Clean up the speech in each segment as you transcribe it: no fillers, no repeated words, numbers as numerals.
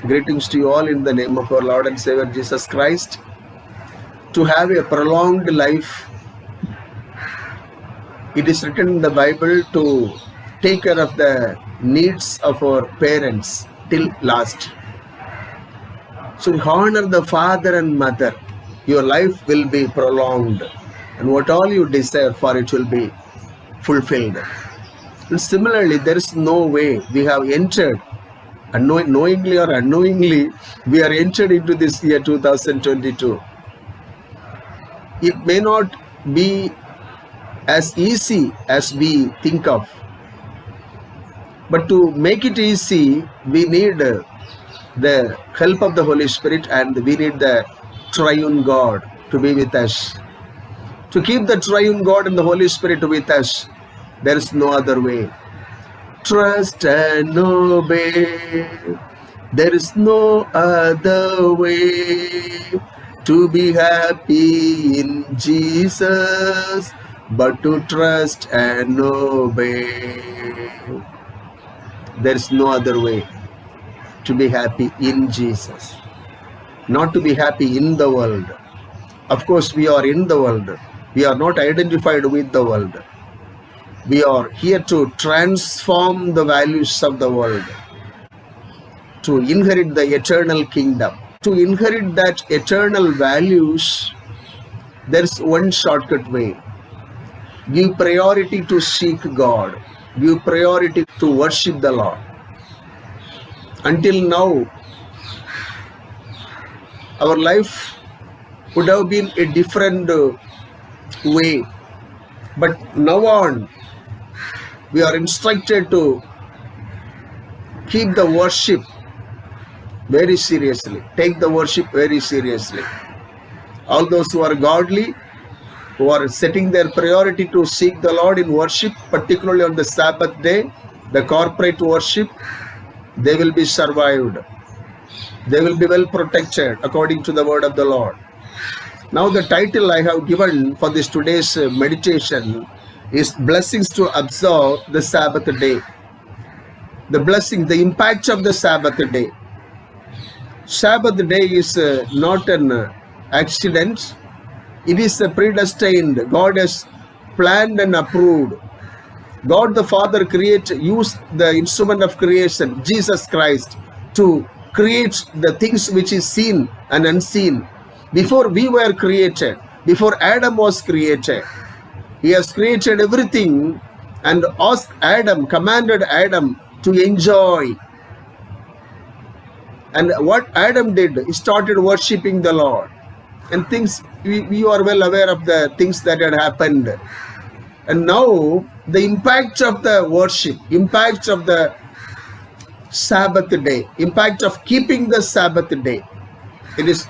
Greetings to you all in the name of our Lord and Savior Jesus Christ. To have a prolonged life, it is written in the Bible to take care of the needs of our parents till last. So honor the father and mother. Your life will be prolonged, and what all you desire for it will be fulfilled. And similarly, there is no way we have entered, knowingly or unknowingly, we are entered into this year 2022. It may not be as easy as we think of, but to make it easy, we need the help of the Holy Spirit, and we need the triune God to be with us. To keep the triune God and the Holy Spirit with us, there is no other way. Trust and obey. There is no other way to be happy in Jesus, but to trust and obey. There is no other way to be happy in Jesus, not to be happy in the world. Of course, we are in the world. We are not identified with the world. We are here to transform the values of the world, to inherit the eternal kingdom. To inherit that eternal values, there is one shortcut way. Give priority to seek God. Give priority to worship the Lord. Until now, our life would have been a different way. But now on, we are instructed to keep the worship very seriously. Take the worship very seriously. All those who are godly, who are setting their priority to seek the Lord in worship, particularly on the Sabbath day, the corporate worship, they will be survived. They will be well protected according to the word of the Lord. Now the title I have given for this today's meditation is Blessings to Observe the Sabbath Day. The blessing, the impact of the Sabbath day. Sabbath day is not an accident. It is predestined. God has planned and approved. God the Father used the instrument of creation, Jesus Christ, to create the things which is seen and unseen. Before we were created, before Adam was created, He has created everything and asked Adam, commanded Adam to enjoy. And what Adam did, he started worshipping the Lord. And things, we are well aware of the things that had happened. And now, the impact of the worship, impact of the Sabbath day, impact of keeping the Sabbath day, it is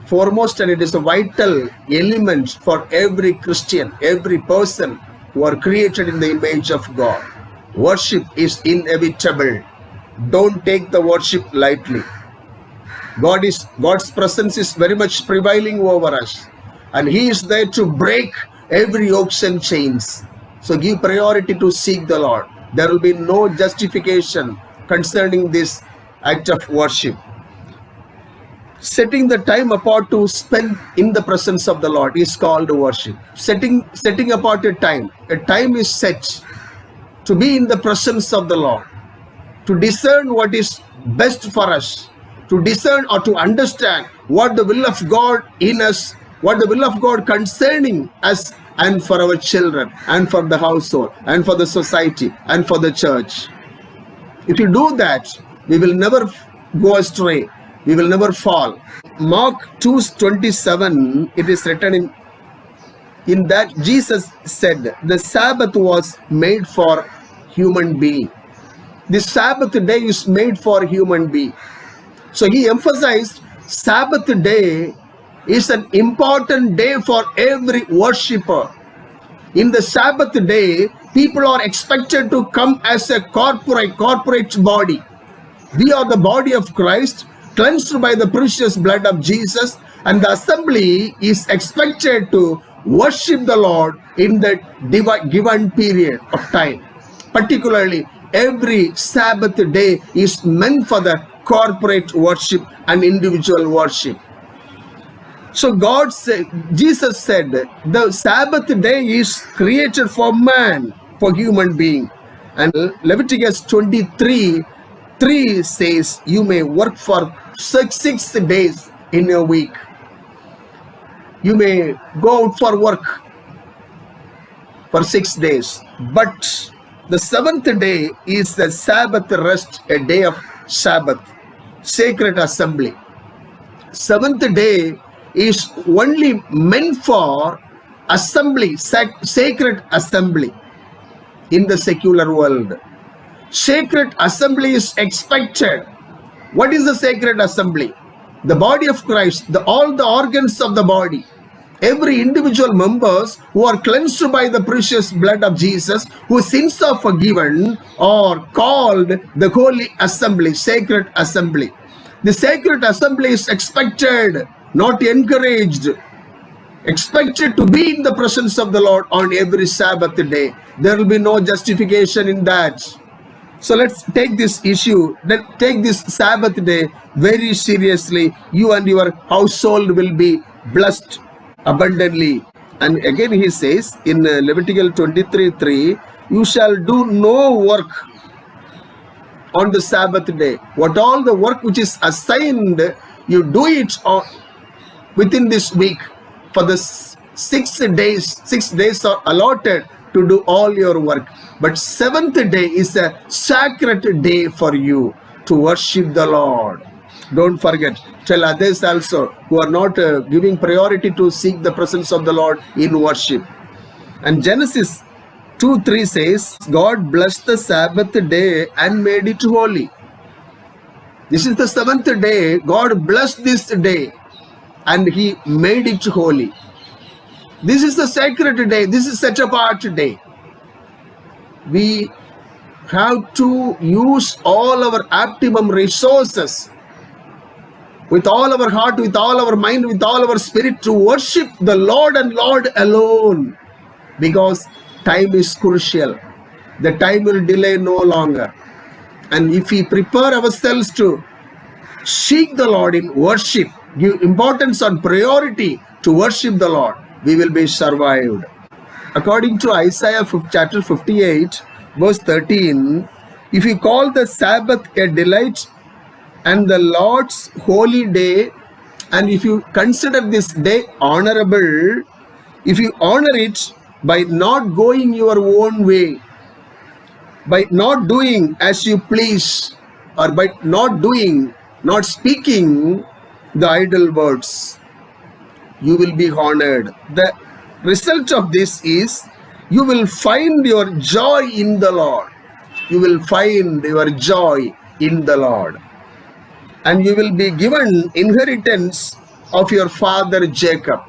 foremost and it is a vital element for every Christian, every person who are created in the image of God. Worship is inevitable. Don't take the worship lightly. God's presence is very much prevailing over us, and He is there to break every yokes and chains. So give priority to seek the Lord. There will be no justification concerning this act of worship. Setting the time apart to spend in the presence of the Lord is called worship. Setting apart a time is set to be in the presence of the Lord, to discern what is best for us, to discern or to understand what the will of God in us, what the will of God concerning us and for our children and for the household and for the society and for the church. If you do that, we will never go astray. We will never fall. Mark 2:27, it is written in that Jesus said, the Sabbath was made for human being. The Sabbath day is made for human being. So he emphasized Sabbath day is an important day for every worshipper. In the Sabbath day, people are expected to come as a corporate body. We are the body of Christ, cleansed by the precious blood of Jesus, and the assembly is expected to worship the Lord in that given period of time. Particularly, every Sabbath day is meant for the corporate worship and individual worship. So Jesus said, the Sabbath day is created for man, for human being. And Leviticus 23:3 says, you may work for 6 days in a week. You may go out for work for 6 days. But the 7th day is the Sabbath rest, a day of Sabbath, sacred assembly. 7th day is only meant for assembly, sacred assembly in the secular world. Sacred assembly is expected. What is the sacred assembly? The body of Christ, all the organs of the body, every individual members who are cleansed by the precious blood of Jesus, whose sins are forgiven, are called the holy assembly, sacred assembly. The sacred assembly is expected, not encouraged. Expected to be in the presence of the Lord on every Sabbath day. There will be no justification in that. So let's take this issue, take this Sabbath day very seriously. You and your household will be blessed abundantly. And again he says in Leviticus 23:3, you shall do no work on the Sabbath day. What all the work which is assigned, you do it within this week. For the 6 days are allotted to do all your work. But 7th day is a sacred day for you to worship the Lord. Don't forget. Tell others also who are not giving priority to seek the presence of the Lord in worship. And Genesis 2:3 says, God blessed the Sabbath day and made it holy. This is the 7th day. God blessed this day and he made it holy. This is the sacred day. This is set apart day. We have to use all our optimum resources with all our heart, with all our mind, with all our spirit to worship the Lord and Lord alone, because time is crucial. The time will delay no longer. And if we prepare ourselves to seek the Lord in worship, give importance and priority to worship the Lord, we will be survived. According to Isaiah chapter 58, verse 13, if you call the Sabbath a delight and the Lord's holy day, and if you consider this day honorable, if you honor it by not going your own way, by not doing as you please, or by not speaking the idle words, you will be honored. The result of this is you will find your joy in the Lord. You will find your joy in the Lord. And you will be given inheritance of your father Jacob.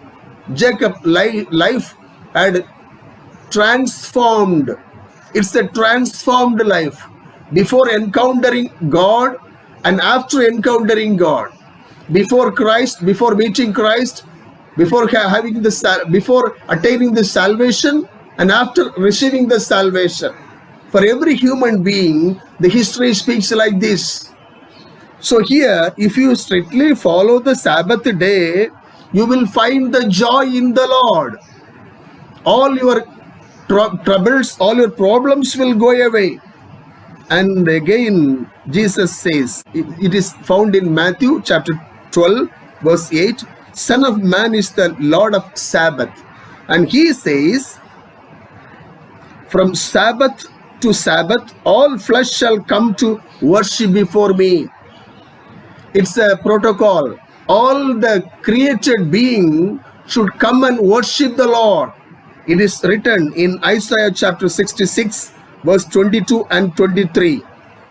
Jacob's life had transformed. It's a transformed life. Before encountering God and after encountering God. Before Christ, before meeting Christ, before attaining the salvation, and after receiving the salvation. For every human being, the history speaks like this. So here, if you strictly follow the Sabbath day, you will find the joy in the Lord. All your troubles, all your problems will go away. And again, Jesus says, it is found in Matthew chapter 12, verse 8, Son of Man is the Lord of Sabbath. And he says, from Sabbath to Sabbath, all flesh shall come to worship before me. It's a protocol. All the created being should come and worship the Lord. It is written in Isaiah chapter 66, verse 22 and 23.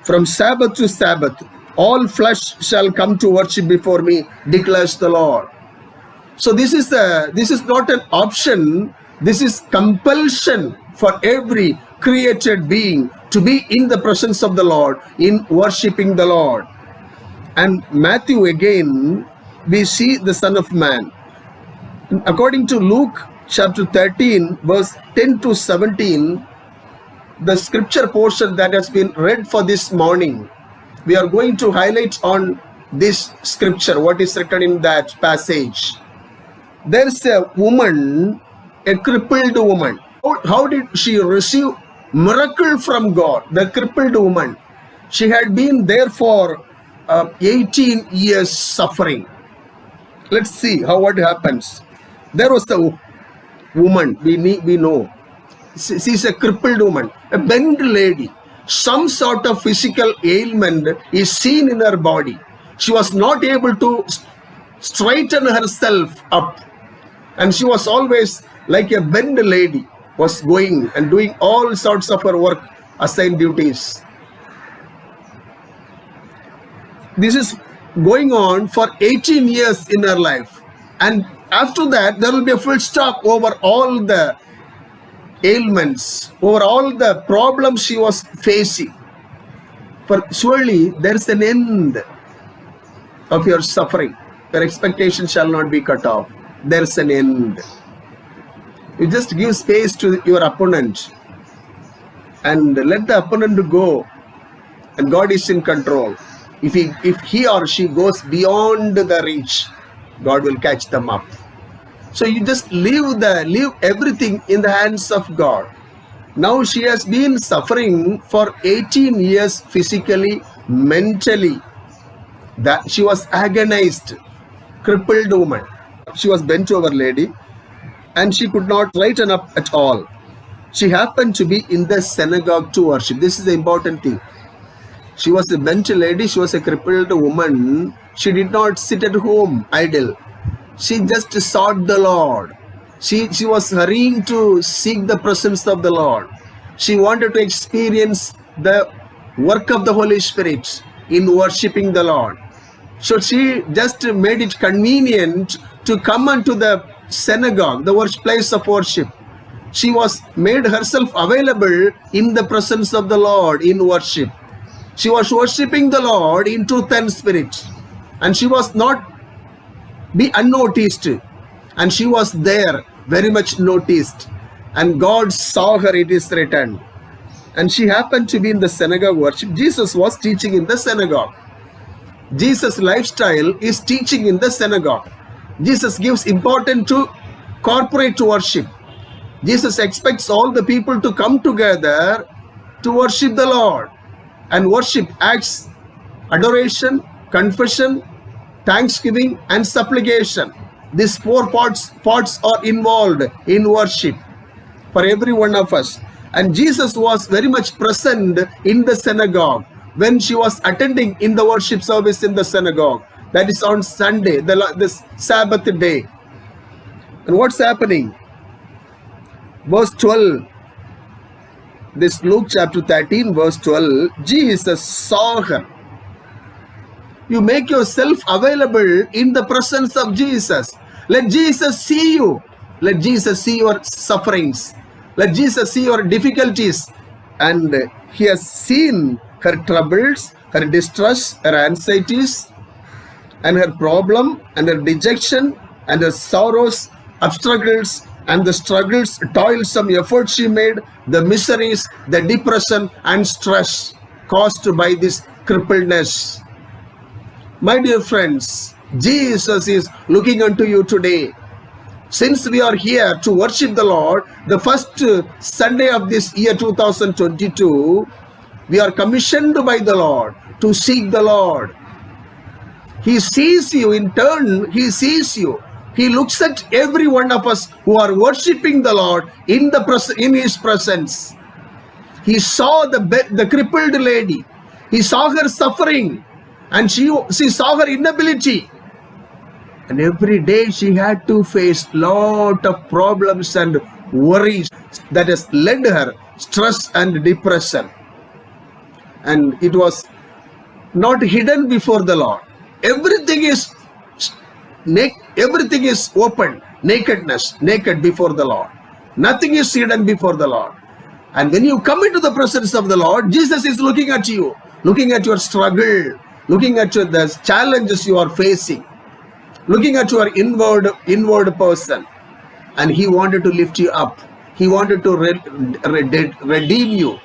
From Sabbath to Sabbath, all flesh shall come to worship before me, declares the Lord. So this is not an option. This is compulsion for every created being to be in the presence of the Lord, in worshiping the Lord. And Matthew again, we see the Son of Man. According to Luke chapter 13, verse 10 to 17, the scripture portion that has been read for this morning, we are going to highlight on this scripture, what is written in that passage. There's a woman, a crippled woman. How did she receive miracle from God? The crippled woman, she had been there for 18 years suffering. Let's see what happens. There was a woman, we know. She's a crippled woman, a bent lady. Some sort of physical ailment is seen in her body. She was not able to straighten herself up. And she was always like a bent lady, was going and doing all sorts of her work, assigned duties. This is going on for 18 years in her life. And after that, there will be a full stop over all the ailments, over all the problems she was facing. For surely there is an end of your suffering. Your expectation shall not be cut off. There is an end. You just give space to your opponent and let the opponent go, and God is in control. If he or she goes beyond the reach, God will catch them up. So you just leave everything in the hands of God. Now she has been suffering for 18 years physically, mentally. That she was agonized, crippled woman. She was bent over lady and she could not straighten up at all. She happened to be in the synagogue to worship. This is the important thing. She was a bent lady, she was a crippled woman. She did not sit at home idle. She just sought the Lord. She was hurrying to seek the presence of the Lord. She wanted to experience the work of the Holy Spirit in worshiping the Lord. So she just made it convenient to come unto the synagogue, the place of worship. She was made herself available in the presence of the Lord in worship. She was worshiping the Lord in truth and spirit. And she was not be unnoticed. And she was there, very much noticed. And God saw her, it is written. And she happened to be in the synagogue worship. Jesus was teaching in the synagogue. Jesus' lifestyle is teaching in the synagogue. Jesus gives importance to corporate worship. Jesus expects all the people to come together to worship the Lord. And worship acts adoration, confession, thanksgiving, and supplication. These four parts are involved in worship for every one of us. And Jesus was very much present in the synagogue when she was attending in the worship service in the synagogue. That is on Sunday, this Sabbath day. And what's happening? Verse 12. This Luke chapter 13, verse 12. Jesus saw her. You make yourself available in the presence of Jesus. Let Jesus see you. Let Jesus see your sufferings. Let Jesus see your difficulties. And he has seen her troubles, her distress, her anxieties, and her problem, and her dejection, and her sorrows, obstacles, and the struggles, toilsome efforts she made, the miseries, the depression, and stress caused by this crippledness. My dear friends, Jesus is looking unto you today. Since we are here to worship the Lord, the first Sunday of this year 2022, we are commissioned by the Lord to seek the Lord. He sees you in turn, he sees you. He looks at every one of us who are worshiping the Lord in his presence. He saw the crippled lady. He saw her suffering. And she saw her inability. And every day she had to face lot of problems and worries that has led her stress and depression. And it was not hidden before the Lord. Everything is open, naked before the Lord. Nothing is hidden before the Lord. And when you come into the presence of the Lord, Jesus is looking at you, looking at your struggle, looking at the challenges you are facing, looking at your inward person. And he wanted to lift you up. He wanted to redeem you.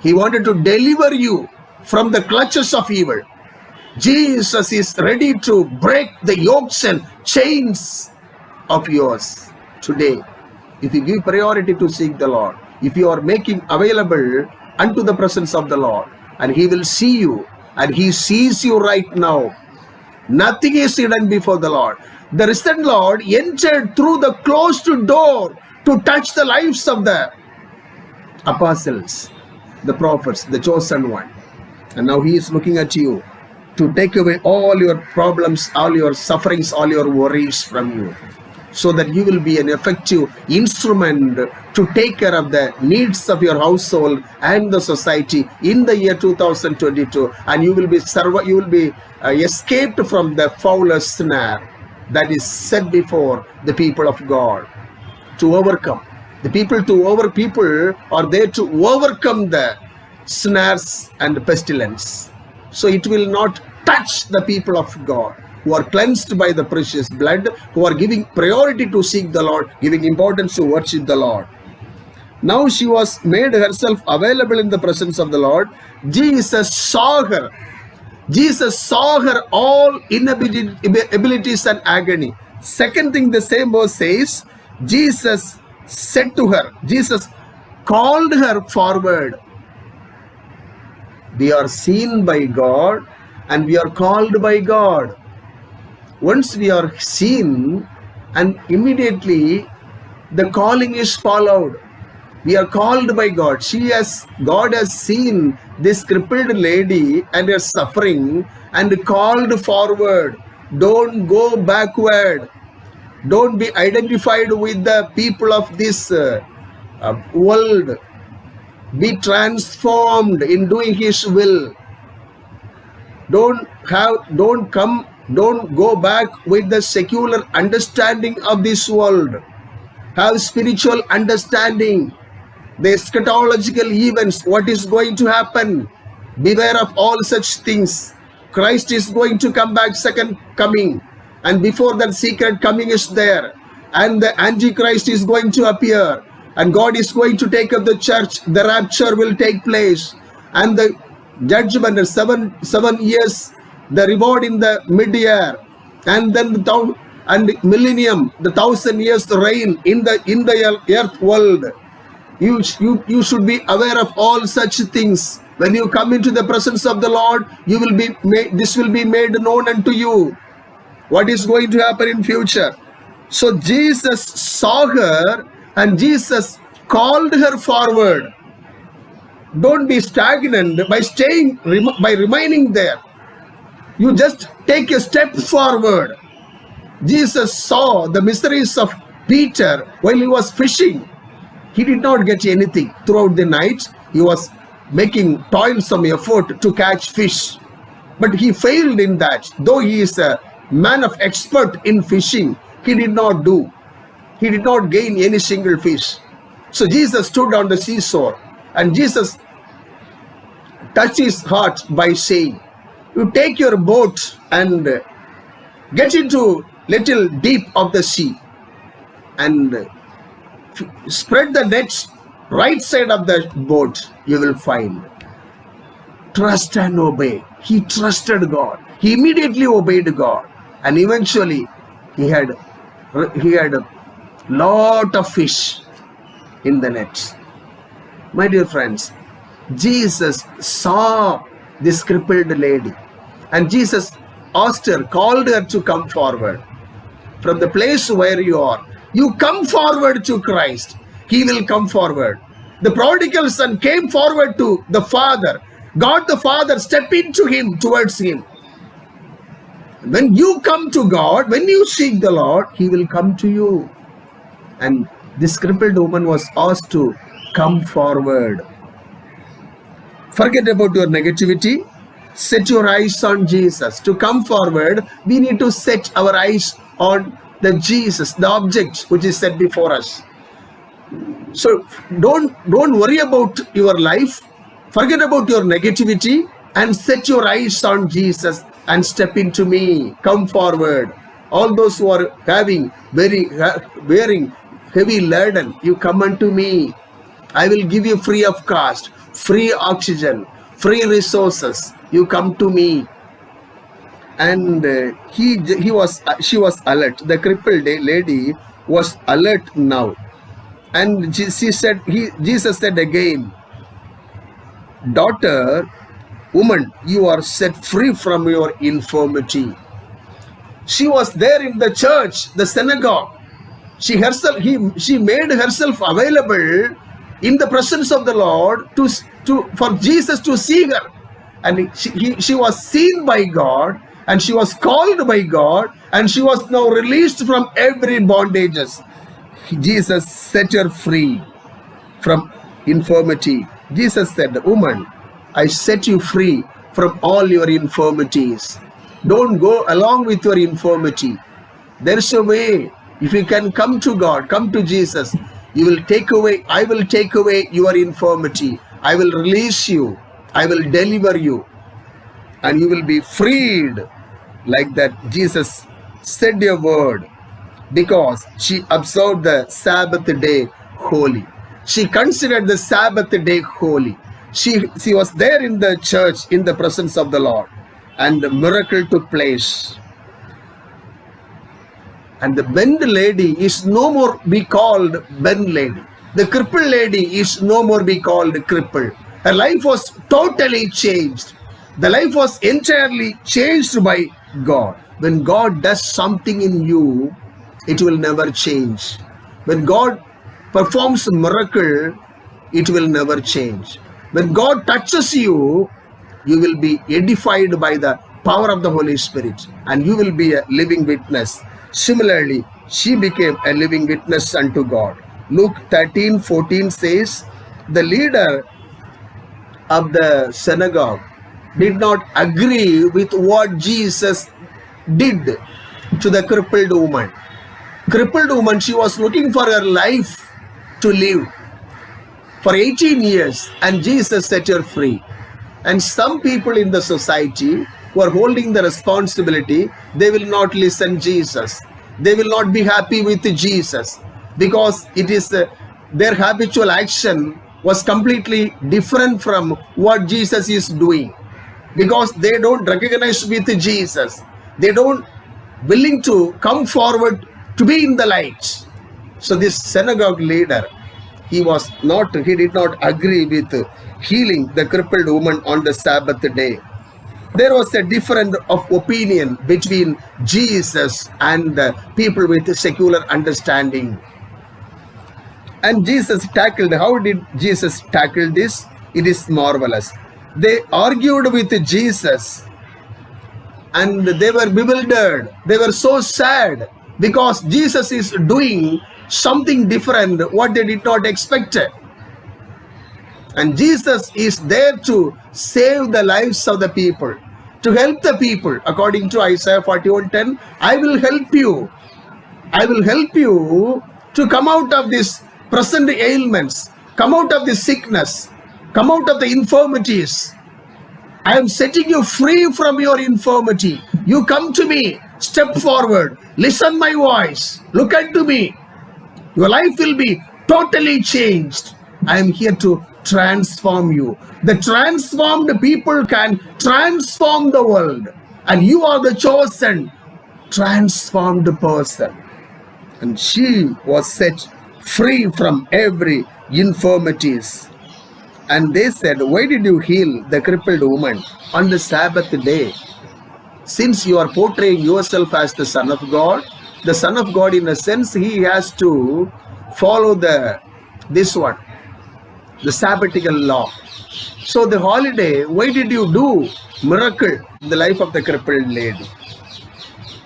He wanted to deliver you from the clutches of evil. Jesus is ready to break the yokes and chains of yours today. If you give priority to seek the Lord, if you are making available unto the presence of the Lord, and He will see you, and He sees you right now. Nothing is hidden before the Lord. The risen Lord entered through the closed door to touch the lives of the apostles, the prophets, the chosen one. And now He is looking at you to take away all your problems, all your sufferings, all your worries from you, so that you will be an effective instrument to take care of the needs of your household and the society in the year 2022, and you will be escaped from the foulest snare that is set before the people of God to overcome. The people are there to overcome the snares and pestilence. So it will not touch the people of God who are cleansed by the precious blood, who are giving priority to seek the Lord, giving importance to worship the Lord. Now she was made herself available in the presence of the Lord. Jesus saw her. Jesus saw her all inabilities and agony. Second thing the same verse says, Jesus said to her, Jesus called her forward. We are seen by God and we are called by God. Once we are seen, and immediately the calling is followed. We are called by God. God has seen this crippled lady and her suffering and called forward. Don't go backward. Don't be identified with the people of this world. Be transformed in doing His will. Don't go back with the secular understanding of this world. Have spiritual understanding. The eschatological events, what is going to happen. Beware of all such things. Christ is going to come back, second coming. And before that secret coming is there. And the Antichrist is going to appear. And God is going to take up the church. The rapture will take place. And the judgment, the seven years, the reward in the mid-year. And then the millennium, the 1,000 years reign in the earth world. You should be aware of all such things. When you come into the presence of the Lord, this will be made known unto you. What is going to happen in future? So Jesus saw her and Jesus called her forward. Don't be stagnant by remaining there. You just take a step forward. Jesus saw the miseries of Peter while he was fishing. He did not get anything. Throughout the night, he was making toilsome effort to catch fish. But he failed in that. Though he is a man of expert in fishing, he did not gain any single fish. So Jesus stood on the seashore and Jesus touched his heart by saying, you take your boat and get into little deep of the sea and spread the nets right side of the boat. You will find. Trust and obey. He trusted God. He immediately obeyed God, and eventually he had a lot of fish in the nets. My dear friends, Jesus saw this crippled lady, and Jesus asked her, called her to come forward. From the place where you are, you come forward to Christ. He will come forward. The prodigal son came forward to the Father. God the Father stepped into him, towards him. When you come to God, when you seek the Lord, He will come to you. And this crippled woman was asked to come forward. Forget about your negativity. Set your eyes on Jesus. To come forward, we need to set our eyes on the Jesus, the object which is set before us. So don't worry about your life. Forget about your negativity and set your eyes on Jesus and step into me. Come forward. All those who are wearing heavy laden, you come unto me. I will give you free of cost, free oxygen, free resources. You come to me. And she was alert. The crippled lady was alert now. And Jesus said again, daughter, woman, you are set free from your infirmity. She was there in the church, the synagogue. She made herself available in the presence of the Lord for Jesus to see her. And she was seen by God, and she was called by God, and she was now released from every bondages. Jesus set her free from infirmity. Jesus said, woman, I set you free from all your infirmities. Don't go along with your infirmity. There's a way. If you can come to God, come to Jesus, I will take away your infirmity. I will release you. I will deliver you. And you will be freed. Like that, Jesus said a word, because she observed the Sabbath day holy. She considered the Sabbath day holy. She was there in the church in the presence of the Lord, and the miracle took place. And the bent lady is no more be called bent lady. The crippled lady is no more be called crippled. Her life was totally changed. The life was entirely changed by God. When God does something in you, it will never change. When God performs a miracle, it will never change. When God touches you, you will be edified by the power of the Holy Spirit, and you will be a living witness. Similarly, she became a living witness unto God. Luke 13:14 says, the leader of the synagogue did not agree with what Jesus did to the crippled woman. Crippled woman, she was looking for her life to live for 18 years, and Jesus set her free. And some people in the society who are holding the responsibility, they will not listen Jesus. They will not be happy with Jesus, because it is their habitual action was completely different from what Jesus is doing, because they don't recognize with Jesus. They don't willing to come forward to be in the light. So this synagogue leader, he did not agree with healing the crippled woman on the Sabbath day. There was a difference of opinion between Jesus and the people with secular understanding. And how did Jesus tackle this? It is marvelous. They argued with Jesus, and they were bewildered. They were so sad, because Jesus is doing something different, what they did not expect. And Jesus is there to save the lives of the people, to help the people. According to Isaiah 41:10, I will help you. I will help you to come out of these present ailments, come out of this sickness, come out of the infirmities. I am setting you free from your infirmity. You come to me, step forward, listen my voice, look unto me. Your life will be totally changed. I am here to transform you. The transformed people can transform the world, and you are the chosen transformed person. And she was set free from every infirmities. And they said, why did you heal the crippled woman on the Sabbath day? Since you are portraying yourself as the Son of God, the Son of God, in a sense, he has to follow the Sabbatical law. So the holiday, why did you do miracle in the life of the crippled lady?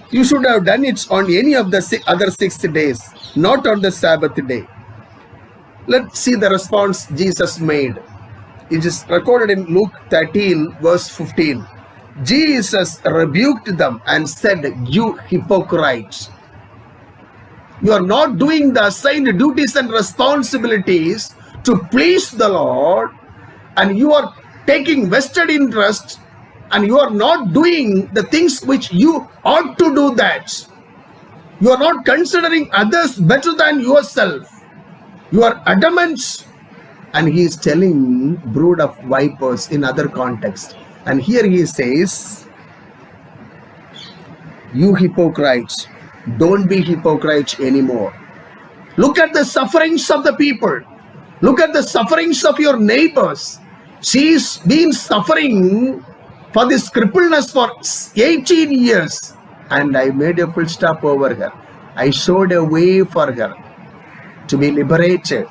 You should have done it on any of the other 6 days, not on the Sabbath day. Let's see the response Jesus made. It is recorded in Luke 13, verse 15. Jesus rebuked them and said, you hypocrites, you are not doing the assigned duties and responsibilities to please the Lord, and you are taking vested interest, and you are not doing the things which you ought to do that. You are not considering others better than yourself. You are adamant And he is telling brood of vipers in other context. And here he says, you hypocrites, don't be hypocrites anymore. Look at the sufferings of the people. Look at the sufferings of your neighbors. She's been suffering for this crippleness for 18 years. And I made a full stop over her. I showed a way for her to be liberated,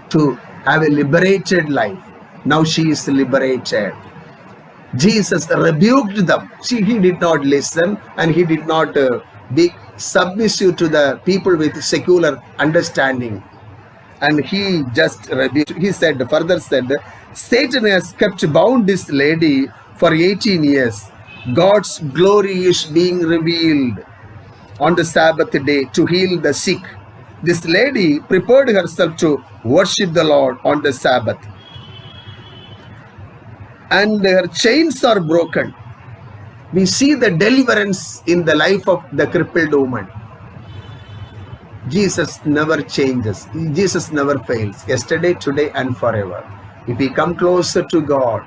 to have a liberated life. Now she is liberated. Jesus rebuked them. See, he did not listen, and he did not be submissive to the people with secular understanding. And he just rebuked. He said, further said, Satan has kept bound this lady for 18 years. God's glory is being revealed on the Sabbath day to heal the sick. This lady prepared herself to worship the Lord on the Sabbath. And her chains are broken. We see the deliverance in the life of the crippled woman. Jesus never changes. Jesus never fails. Yesterday, today, and forever. If we come closer to God,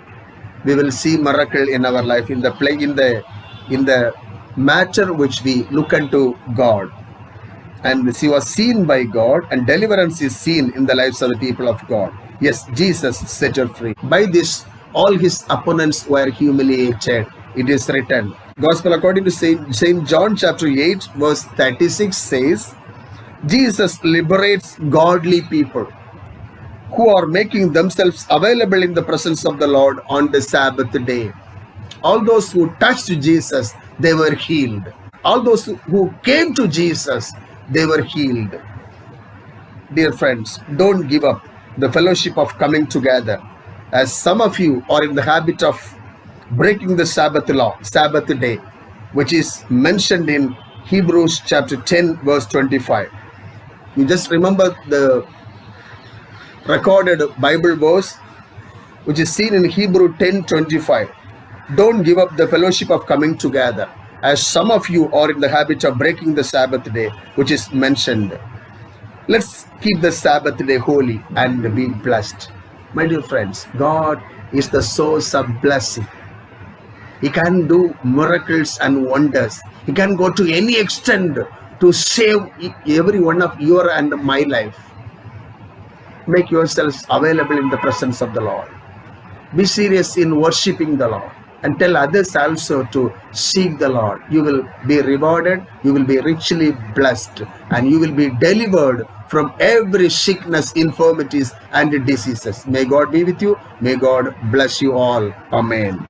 we will see miracle in our life, in the matter which we look unto God. And she was seen by God, and deliverance is seen in the lives of the people of God. Yes, Jesus set her free. By this, all his opponents were humiliated. It is written. Gospel according to St. John chapter 8 verse 36 says, Jesus liberates godly people who are making themselves available in the presence of the Lord on the Sabbath day. All those who touched Jesus, they were healed. All those who came to Jesus, they were healed. Dear friends, don't give up the fellowship of coming together, as some of you are in the habit of breaking the Sabbath law, Sabbath day, which is mentioned in Hebrews chapter 10 verse 25. You just remember the recorded Bible verse which is seen in Hebrew 10:25. Don't give up the fellowship of coming together, as some of you are in the habit of breaking the Sabbath day, which is mentioned. Let's keep the Sabbath day holy and be blessed. My dear friends, God is the source of blessing. He can do miracles and wonders. He can go to any extent to save every one of your and my life. Make yourselves available in the presence of the Lord. Be serious in worshiping the Lord, and tell others also to seek the Lord. You will be rewarded, you will be richly blessed, and you will be delivered from every sickness, infirmities, and diseases. May God be with you. May God bless you all. Amen.